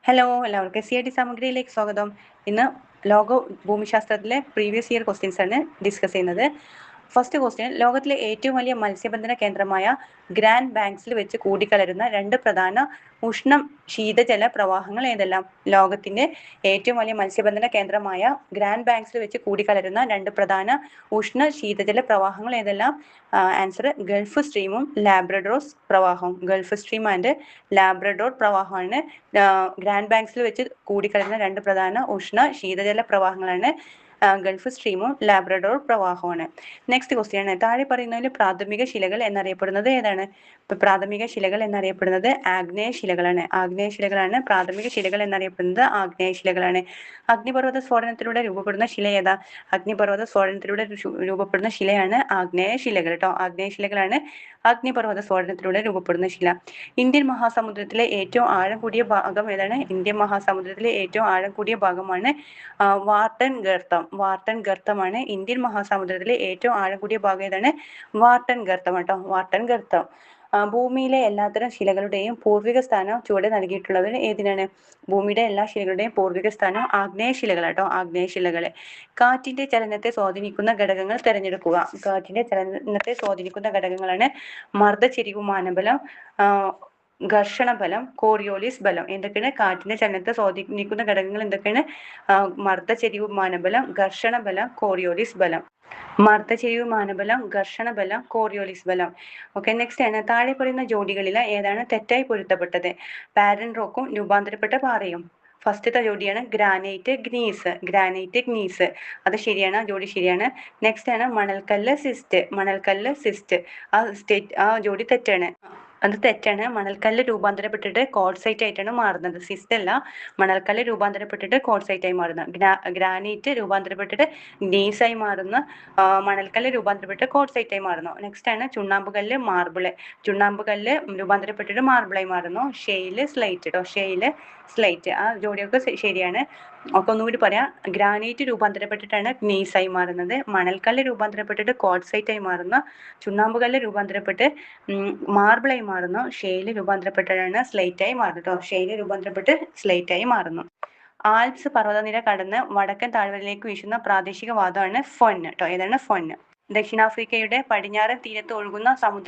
Hello, എല്ലാവർക്കും SCRT സാമഗ്രിയിലേക്ക് സ്വാഗതം. ഇന്ന് ലോക ഭൂമിശാസ്ത്രത്തിലെ പ്രീവിയസ് ഇയർ ക്വസ്റ്റ്യൻസ് ആണ് ഡിസ്കസ് ചെയ്യുന്നത്. ഫസ്റ്റ് ക്വസ്റ്റ്യൻ, ലോകത്തിലെ ഏറ്റവും വലിയ മത്സ്യബന്ധന കേന്ദ്രമായ ഗ്രാൻഡ് ബാങ്ക്സിൽ വെച്ച് കൂടിക്കലരുന്ന രണ്ട് പ്രധാന ഉഷ്ണ ശീതജല പ്രവാഹങ്ങൾ ഏതെല്ലാം? ലോകത്തിന്റെ ഏറ്റവും വലിയ മത്സ്യബന്ധന കേന്ദ്രമായ ഗ്രാൻഡ് ബാങ്ക്സിൽ വെച്ച് കൂടിക്കലരുന്ന രണ്ട് പ്രധാന ഉഷ്ണ ശീതജല പ്രവാഹങ്ങൾ ഏതെല്ലാം? ആൻസർ ഗൾഫ് സ്ട്രീമും ലാബ്രഡോർ പ്രവാഹവും. ഗൾഫ് സ്ട്രീം ആൻഡ് ലാബ്രഡോർ പ്രവാഹമാണ് ഗ്രാൻഡ് ബാങ്ക്സിൽ വെച്ച് കൂടിക്കലരുന്ന രണ്ട് പ്രധാന ഉഷ്ണ ശീതജല പ്രവാഹങ്ങളാണ് ഗൾഫ് സ്ട്രീമും ലാബ്രഡോർ പ്രവാഹവുമാണ്. നെക്സ്റ്റ് ക്വസ്റ്റ്യൻ ആണ്, താഴെ പറയുന്നതിൽ പ്രാഥമിക ശിലകൾ എന്നറിയപ്പെടുന്നത് ഏതാണ്? പ്രാഥമിക ശിലകൾ എന്നറിയപ്പെടുന്നത് ആഗ്നേയ ശിലകളാണ്. ആഗ്നേയ ശിലകളാണ് പ്രാഥമിക ശിലകൾ എന്നറിയപ്പെടുന്നത്. ആഗ്നേയ ശിലകളാണ്. അഗ്നിപർവ്വത സ്ഫോടനത്തിലൂടെ രൂപപ്പെടുന്ന ശില ഏതാ? അഗ്നിപർവ്വത സ്ഫോടനത്തിലൂടെ രൂപപ്പെടുന്ന ശിലയാണ് ആഗ്നേയ ശിലകൾ കേട്ടോ. ആഗ്നേയ ശിലകളാണ് അഗ്നിപർവ്വത സ്ഫോടനത്തിലൂടെ രൂപപ്പെടുന്ന ശില. ഇന്ത്യൻ മഹാസമുദ്രത്തിലെ ഏറ്റവും ആഴം കൂടിയ ഭാഗം ഏതാണ്? ഇന്ത്യൻ മഹാസമുദ്രത്തിലെ ഏറ്റവും ആഴം കൂടിയ ഭാഗമാണ് വാർട്ടൻ ഗർത്തം. വാർട്ടൻ ഗർത്തമാണ് ഇന്ത്യൻ മഹാസമുദ്രത്തിലെ ഏറ്റവും ആഴം കൂടിയ ഭാഗം ഏതാണ്? വാർട്ടൻ ഗർത്തം കേട്ടോ. വാർട്ടൻ ഗർത്തം. ഭൂമിയിലെ എല്ലാത്തരം ശിലകളുടെയും പൂർവിക സ്ഥാനം ചുവടെ നൽകിയിട്ടുള്ളത് ഏതിനാണ്? ഭൂമിയുടെ എല്ലാ ശിലകളുടെയും പൂർവിക സ്ഥാനം ആഗ്നേയ ശിലകളാട്ടോ. ആഗ്നേയ ശിലകളെ. കാറ്റിന്റെ ചലനത്തെ സ്വാധീനിക്കുന്ന ഘടകങ്ങൾ തിരഞ്ഞെടുക്കുക. കാറ്റിന്റെ ചലനത്തെ സ്വാധീനിക്കുന്ന ഘടകങ്ങളാണ് മർദ്ദചെരിവ് മാനബലം, ഘർഷണബലം, കോറിയോലിസ് ബലം. എന്തൊക്കെയാണ് കാറ്റിന്റെ ചലനത്തെ സ്വാധീനിക്കുന്ന ഘടകങ്ങൾ? എന്തൊക്കെയാണ്? മർദ്ദചെരിവ് മാനബലം, ഘർഷണബലം, കോറിയോലിസ് ബലം. മർദ്ദചെരിവ് മാനബലം, ഘർഷണബലം, കോറിയോലിസ് ബലം. ഓക്കെ, നെക്സ്റ്റ് ആണ്, താഴെ പറയുന്ന ജോഡികളിൽ ഏതാണ് തെറ്റായി പൊരുത്തപ്പെട്ടത്? പാരൻ റോക്കും രൂപാന്തരപ്പെട്ട പാറയും. ഫസ്റ്റത്തെ ജോഡിയാണ് ഗ്രാനൈറ്റ് ഗ്നീസ്. ഗ്രാനൈറ്റ് ഗ്നീസ് അത് ശരിയാണ്, ജോഡി ശരിയാണ്. നെക്സ്റ്റ് ആണ് മണൽക്കല്ല് സിസ്റ്റ്. മണൽക്കല്ല് സിസ്റ്റ് ആ ജോഡി തെറ്റാണ്. അത് തെറ്റാണ്. മണൽക്കല്ല് രൂപാന്തരപ്പെട്ടിട്ട് കോൾസൈറ്റ് ആയിട്ടാണ് മാറുന്നത്. സിസ്റ്റ് അല്ല, മണൽക്കല്ല് രൂപാന്തരപ്പെട്ടിട്ട് കോൾസൈറ്റ് ആയി മാറുന്ന. ഗ്രാനൈറ്റ് രൂപാന്തരപ്പെട്ടിട്ട് ഗ്നീസായി മാറുന്ന, മണൽക്കല്ല് രൂപാന്തരപ്പെട്ട് കോൾസൈറ്റ് ആയി മാറുന്നു. നെക്സ്റ്റ് ആണ് ചുണ്ണാമ്പുകല്ല് മാർബിള്. ചുണ്ണാമ്പുകല്ല് രൂപാന്തരപ്പെട്ടിട്ട് മാർബിളായി മാറുന്നു. ഷെയില് സ്ലൈറ്റ് കേട്ടോ. ഷെയില് സ്ലൈറ്റ് ആ ജോഡിയൊക്കെ ശരിയാണ്. ഒക്കെ ഒന്നുകൂടി പറയാം. ഗ്രാനൈറ്റ് രൂപാന്തരപ്പെട്ടിട്ടാണ് ഗ്നീസായി മാറുന്നത്. മണൽക്കല്ല് രൂപാന്തരപ്പെട്ടിട്ട് കോൾസൈറ്റ് ആയി മാറുന്ന. ചുണ്ണാമ്പുകല്ല് രൂപാന്തരപ്പെട്ട് മാർബിളായി മാറുന്നു. ഷെയില് രൂപാന്തരപ്പെട്ടിട്ടാണ് സ്ലൈറ്റ് ആയി മാറുന്നത് കേട്ടോ. ഷെയില് രൂപാന്തരപ്പെട്ട് സ്ലൈറ്റ് ആയി മാറുന്നു. ആൽപ്സ് പർവ്വതനിര കടന്ന് വടക്കൻ താഴ്വരയിലേക്ക് വീശുന്ന പ്രാദേശിക വാദമാണ് ഫൊൻ കേട്ടോ. ഏതാണ്? ഫൊൻ. ദക്ഷിണാഫ്രിക്കയുടെ പടിഞ്ഞാറൻ തീരത്ത് ഒഴുകുന്ന സമുദ്ര